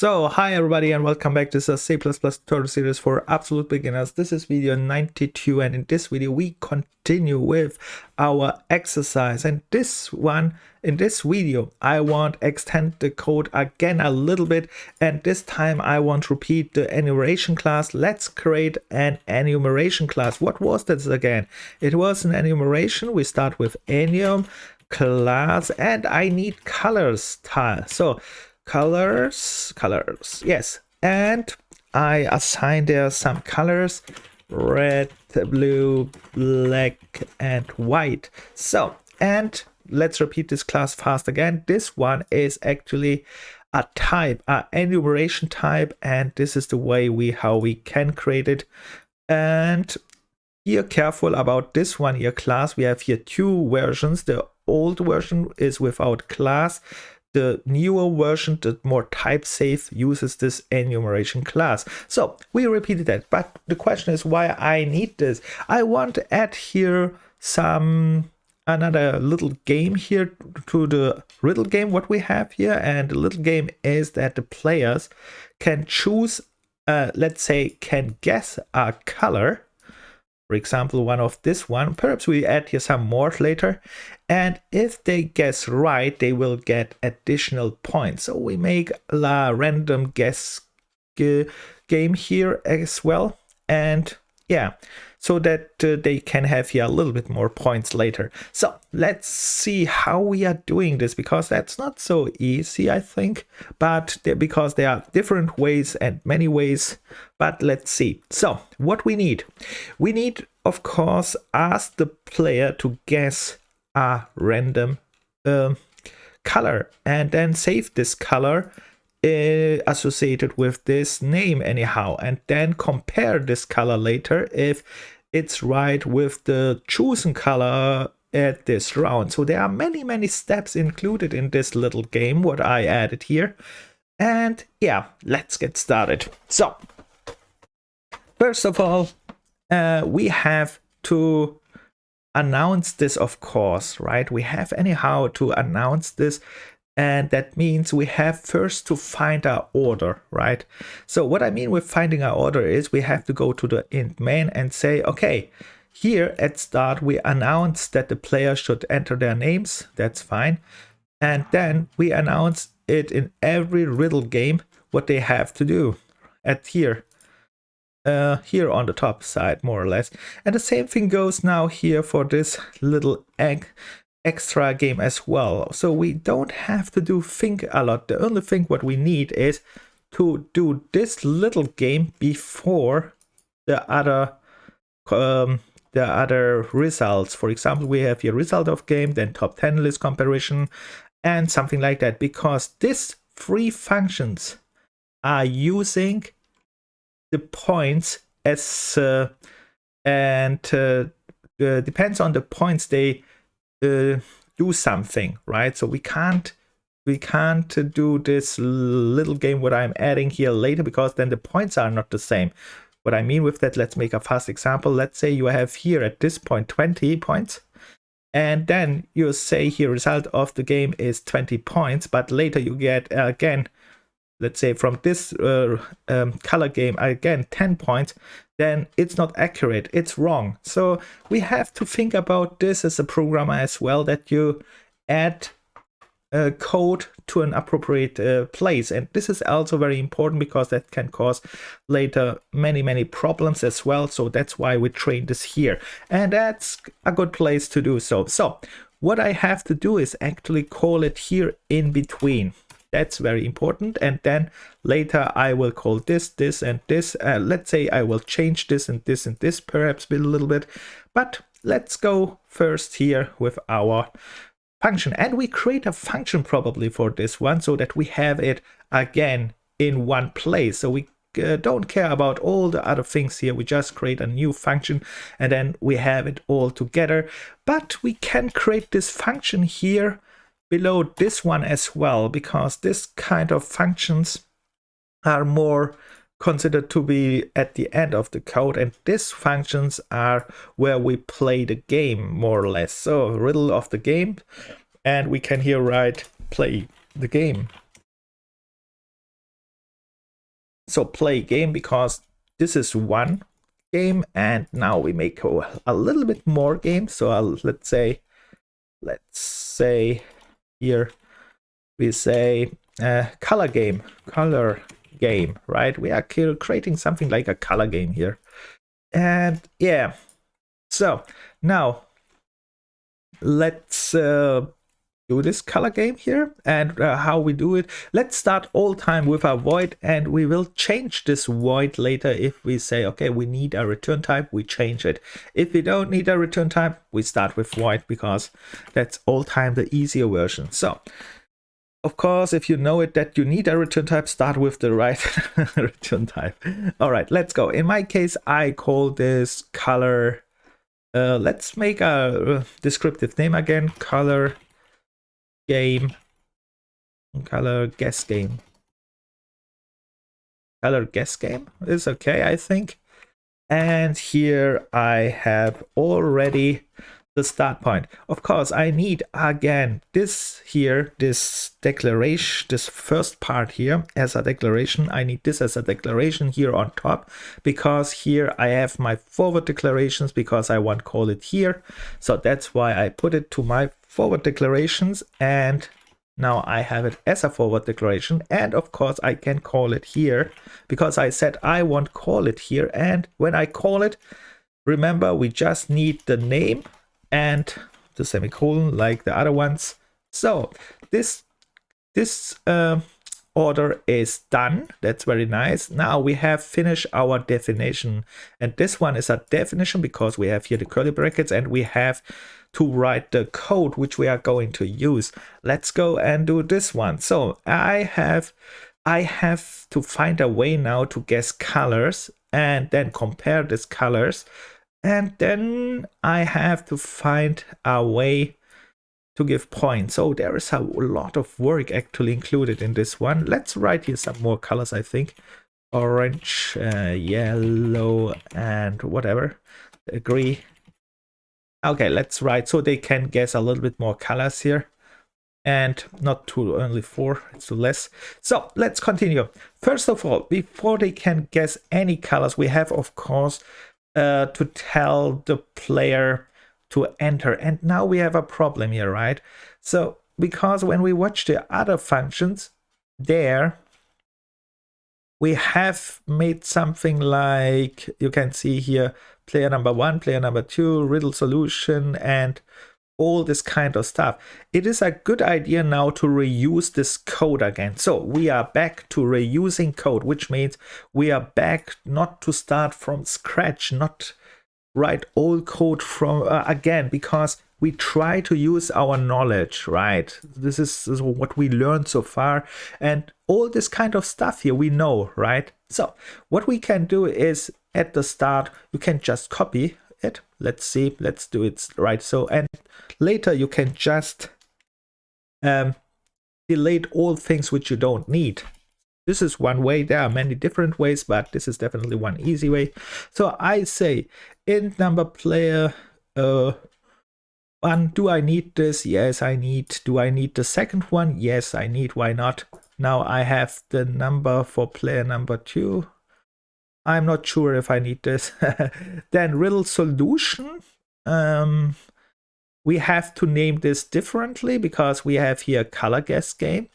So, hi everybody and welcome back to the C++ tutorial series for absolute beginners. This is video 92 and in this video we continue with our exercise, and in this video I want to extend the code again a little bit, and this time I want to repeat the enumeration class. Let's create an enumeration class. What was this again? It was an enumeration. We start with enum class and I need colors tile. So colors, yes, and I assign there some colors: red, blue, black, and white. So, and let's repeat this class fast again. This one is actually a type, an enumeration type, and this is the way how we can create it. And here, careful about this one here, class. We have here two versions. The old version is without class. The newer version, the more type safe, uses this enumeration class. So we repeated that, but the question is why I need this. I want to add here another little game here to the riddle game what we have here, and the little game is that the players can choose, let's say, can guess a color. For example, one of this one, perhaps we add here some more later, and if they guess right, they will get additional points. So we make a random guess game here as well, and yeah, so that they can have here a little bit more points later. So let's see how we are doing this, because that's not so easy, I think, but because there are different ways and many ways, but let's see. So what we need, of course, ask the player to guess a random color and then save this color associated with this name anyhow, and then compare this color later if it's right with the chosen color at this round. So there are many steps included in this little game what I added here, and yeah, let's get started. So first of all, we have to announce this, of course, right? We have anyhow to announce this, and that means we have first to find our order, right? So what I mean with finding our order is we have to go to the int main and say, okay, here at start we announce that the player should enter their names. That's fine. And then we announce it in every riddle game what they have to do at here on the top side, more or less. And the same thing goes now here for this little extra game as well. So we don't have to think a lot. The only thing what we need is to do this little game before the other results. For example, we have your result of game, then top 10 list comparison, and something like that, because these three functions are using the points as depends on the points they do something, right? So we can't do this little game what I'm adding here later, because then the points are not the same. What I mean with that, let's make a fast example. Let's say you have here at this point 20 points, and then you say here result of the game is 20 points, but later you get again, let's say from this color game again 10 points, then it's not accurate, it's wrong. So we have to think about this as a programmer as well, that you add code to an appropriate place. And this is also very important, because that can cause later many problems as well. So that's why we train this here, and that's a good place to do so. So what I have to do is actually call it here in between. That's very important. And then later I will call this, and this. Let's say I will change this and this perhaps a little bit. But let's go first here with our function. And we create a function probably for this one, so that we have it again in one place. So we don't care about all the other things here. We just create a new function and then we have it all together. But we can create this function here below this one as well, because this kind of functions are more considered to be at the end of the code, and these functions are where we play the game, more or less. So riddle of the game, and we can here write play the game. So play game, because this is one game, and now we make a little bit more games. So let's say here we say color game, right? We are creating something like a color game here. And yeah, so now let's do this color game here. And how we do it, let's start all time with a void, and we will change this void later. If we say, okay, we need a return type, we change it. If we don't need a return type, we start with void, because that's all time the easier version. So of course, if you know it that you need a return type, start with the right return type. All right, let's go. In my case, I call this color. Let's make a descriptive name again. Color game. Color guess game. Color guess game is okay, I think. And here I have already the start point. Of course, I need again this here, this declaration, this first part here as a declaration. I need this as a declaration here on top, because here I have my forward declarations, because I want to call it here. So that's why I put it to my forward declarations, and now I have it as a forward declaration. And of course I can call it here, because I said I want to call it here. And when I call it, remember, we just need the name and the semicolon like the other ones. So this order is done. That's very nice. Now we have finished our definition, and this one is a definition because we have here the curly brackets, and we have to write the code which we are going to use. Let's go and do this one. So I have to find a way now to guess colors and then compare these colors. And then I have to find a way to give points. So there is a lot of work actually included in this one. Let's write here some more colors, I think. Orange, yellow, and whatever. Agree. Okay, let's write so they can guess a little bit more colors here. And not too only 4, it's too less. So let's continue. First of all, before they can guess any colors, we have, of course, to tell the player to enter. And now we have a problem here, right? So because when we watch the other functions there, we have made something like, you can see here, player number 1, player number 2, riddle solution, and all this kind of stuff. It is a good idea now to reuse this code again. So we are back to reusing code, which means we are back not to start from scratch, not write old code from again, because we try to use our knowledge, right? This is what we learned so far, and all this kind of stuff here we know, right? So what we can do is at the start, you can just copy it. Let's see, let's do it right. So, and later you can just delete all things which you don't need. This is one way. There are many different ways, but this is definitely one easy way. So I say int number player 1, do I need this? Yes, I need. Do I need the second one? Yes, I need. Why not? Now I have the number for player number 2. I'm not sure if I need this. Then riddle solution. We have to name this differently because we have here color guess game.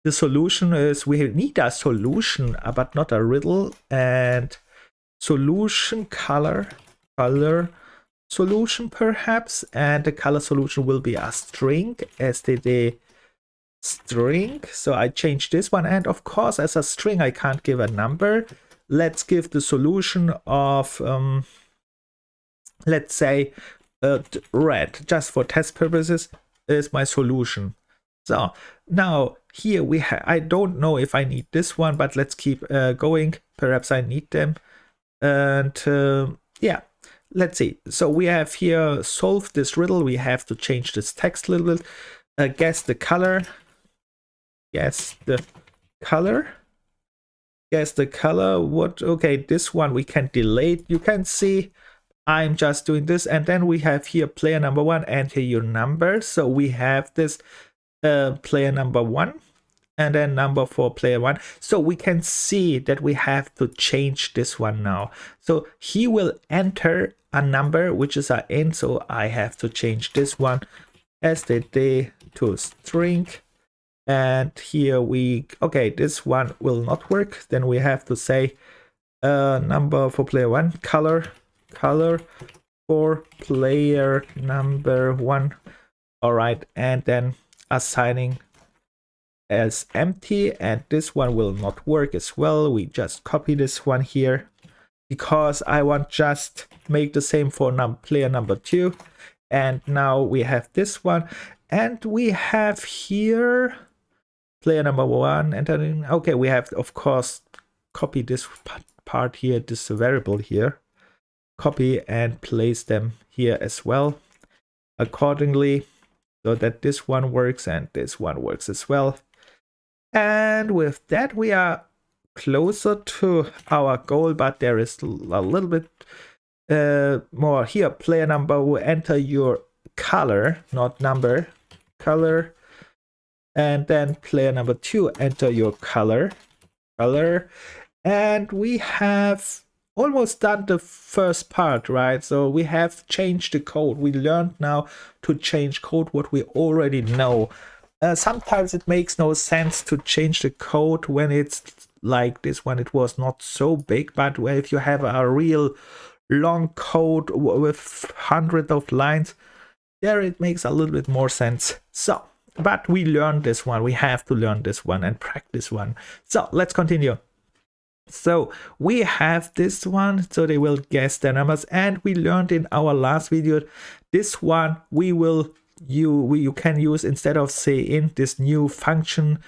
The solution is, we need a solution, but not a riddle. And solution color solution perhaps. And the color solution will be a string, std string. So I changed this one. And of course, as a string, I can't give a number. Let's give the solution of, let's say, red, just for test purposes, is my solution. So now here we have, I don't know if I need this one, but let's keep going. Perhaps I need them. And yeah, let's see. So we have here solve this riddle. We have to change this text a little bit. Guess the color. Guess the color. Guess the color. What? Okay, this one we can delete. You can see I'm just doing this. And then we have here player number 1, enter your number. So we have this player number 1. and then number for player 1. So we can see that we have to change this one now. So he will enter a number which is an int, so I have to change this one std to string. And here we, okay, this one will not work. Then we have to say number for player 1, color for player number 1. All right, and then assigning as empty, and this one will not work as well. We just copy this one here because I want just make the same for player number 2. And now we have this one, and we have here player number 1 entering. Okay, we have of course copy this part here, this variable here, copy and place them here as well accordingly, so that this one works and this one works as well. And with that we are closer to our goal, but there is a little bit more here. Player number will enter your color, not number, color, and then player number 2 enter your color, and we have almost done the first part, right? So we have changed the code. We learned now to change code what we already know. Sometimes it makes no sense to change the code when it's like this one. It was not so big, but if you have a real long code with hundreds of lines, there it makes a little bit more sense. So, but we learned this one. We have to learn this one and practice one. So let's continue. So we have this one, so they will guess the numbers, and we learned in our last video this one you can use instead of say in this new function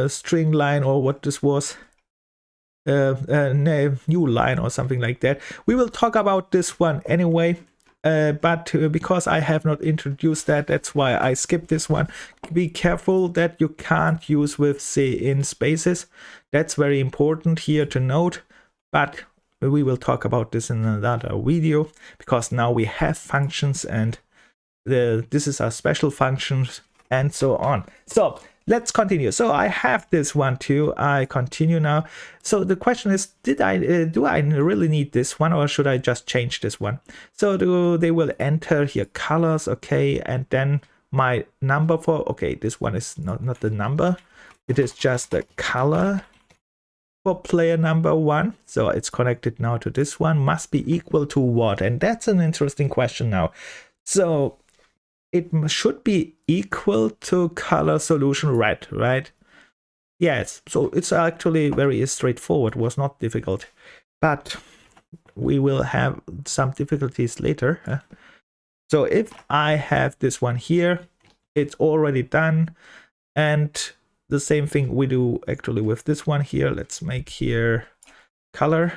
string line, or what this was, new line or something like that. We will talk about this one anyway, but because I have not introduced that, that's why I skipped this one. Be careful that you can't use with say in spaces. That's very important here to note, but we will talk about this in another video, because now we have functions, and this is our special functions and so on. So let's continue. So I have this one too. I continue now. So the question is, do I really need this one, or should I just change this one? So they will enter here colors, okay, and then my number for, okay, this one is not the number, it is just the color for player number 1. So it's connected now to this one, must be equal to what? And that's an interesting question now. So it should be equal to color solution red, right? Yes, so it's actually very straightforward, was not difficult, but we will have some difficulties later. So if I have this one here, it's already done, and the same thing we do actually with this one here. Let's make here color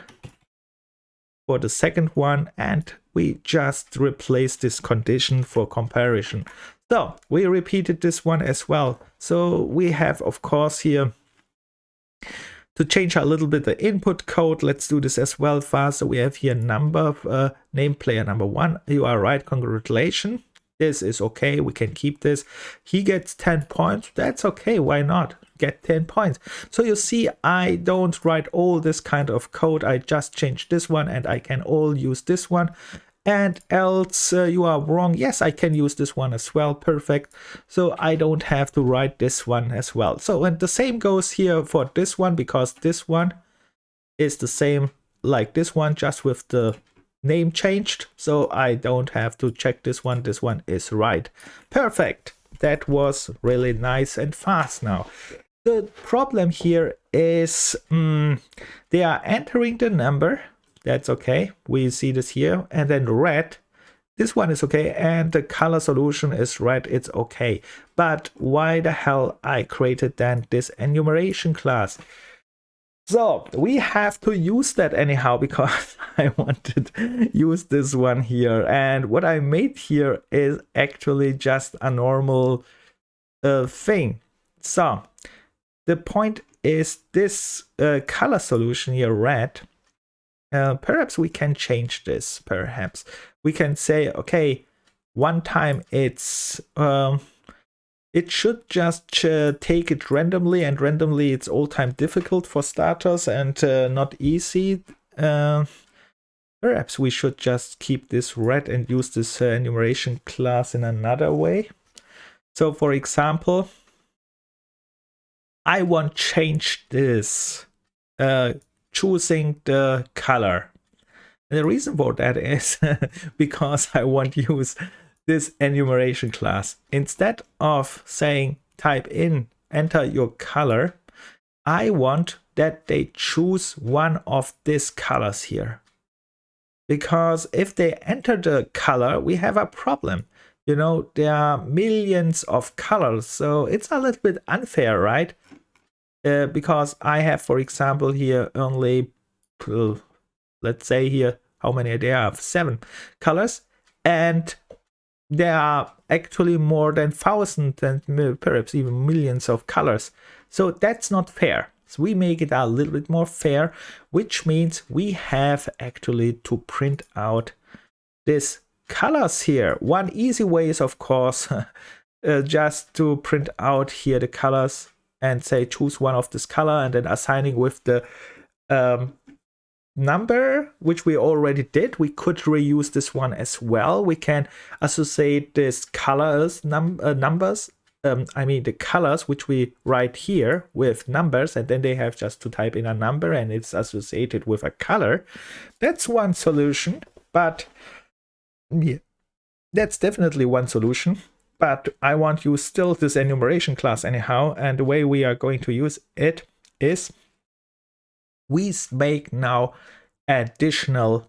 for the second one, and we just replace this condition for comparison. So we repeated this one as well. So we have of course here to change a little bit the input code. Let's do this as well fast. So we have here number, name player number 1. You are right, congratulations. This is okay, we can keep this. He gets 10 points. That's okay, why not? Get 10 points. So you see, I don't write all this kind of code. I just change this one, and I can all use this one. And else you are wrong. Yes, I can use this one as well. Perfect. So I don't have to write this one as well. So, and the same goes here for this one, because this one is the same like this one, just with the name changed. So I don't have to check this one. This one is right. Perfect. That was really nice and fast now. The problem here is they are entering the number. That's okay. We see this here. And then red. This one is okay. And the color solution is red. It's okay. But why the hell I created then this enumeration class? So we have to use that anyhow, because I wanted to use this one here. And what I made here is actually just a normal thing. So the point is this color solution here, red. Perhaps we can change this. Perhaps we can say, okay, one time it's it should just take it randomly, and randomly it's all time difficult for starters and not easy. Perhaps we should just keep this red and use this enumeration class in another way. So for example, I want to change this, choosing the color. And the reason for that is because I want to use this enumeration class. Instead of saying type in, enter your color, I want that they choose one of these colors here. Because if they enter the color, we have a problem. You know, there are millions of colors, so it's a little bit unfair, right? Because I have, for example, here only, let's say here, how many there are? 7 colors, and there are actually more than 1,000 and perhaps even millions of colors. So that's not fair. So we make it a little bit more fair, which means we have actually to print out these colors here. One easy way is, of course, just to print out here the colors and say choose one of this color and then assigning with the number, which we already did. We could reuse this one as well. We can associate this colors numbers. I mean the colors which we write here with numbers, and then they have just to type in a number and it's associated with a color. That's one solution, but yeah, that's definitely one solution. But I want to use still this enumeration class anyhow, and the way we are going to use it is we make now additional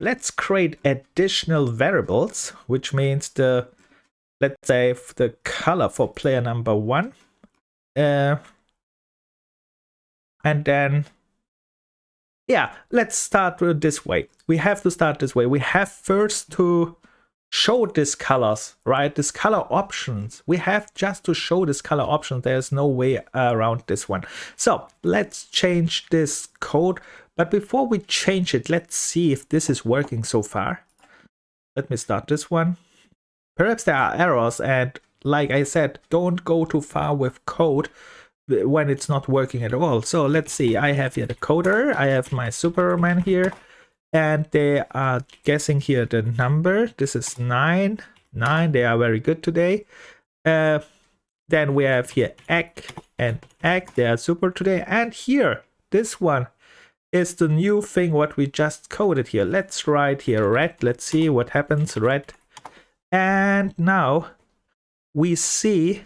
let's create additional variables, which means the, let's say, the color for player number 1, and then yeah, let's start with this way. We have to start this way. We have first to show these colors, right? This color options. We have just to show this color option. There's no way around this one. So let's change this code. But before we change it, let's see if this is working so far. Let me start this one. Perhaps there are errors, and like I said, don't go too far with code when it's not working at all. So let's see. I have here the coder. I have my Superman here. And they are guessing here the number. This is 9. They are very good today. Then we have here egg and egg. They are super today. And here, this one is the new thing what we just coded here. Let's write here red. Let's see what happens. Red. And now we see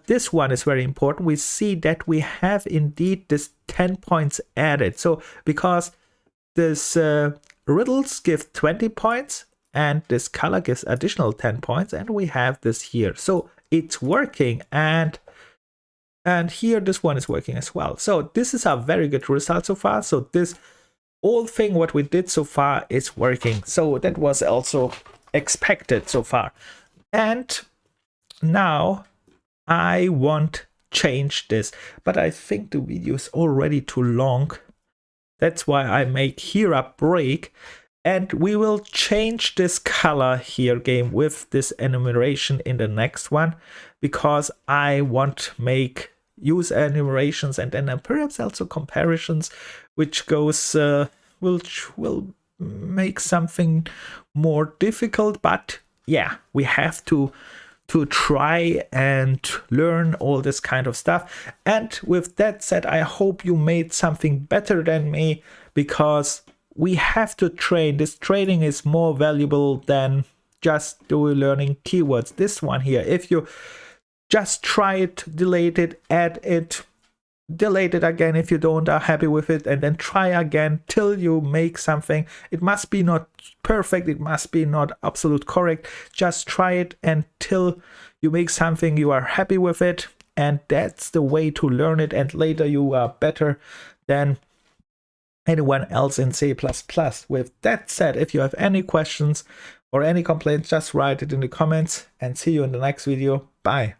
this one is very important. We see that we have indeed this 10 points added. So because this riddles give 20 points and this color gives additional 10 points, and we have this here. So it's working, and here this one is working as well. So this is a very good result so far. So this whole thing what we did so far is working. So that was also expected so far. And now I want change this, but I think the video is already too long. That's why I make here a break, and we will change this color here game with this enumeration in the next one, because I want to use enumerations and then perhaps also comparisons, which goes will make something more difficult. But yeah, we have to try and learn all this kind of stuff. And with that said, I hope you made something better than me, because we have to train. This training is more valuable than just learning keywords. This one here, if you just try it, delete it, add it, delete it again if you don't are happy with it, and then try again till you make something. It must be not perfect, it must be not absolute correct. Just try it until you make something you are happy with it, and that's the way to learn it, and later you are better than anyone else in C++. With that said, if you have any questions or any complaints, just write it in the comments, and see you in the next video. Bye.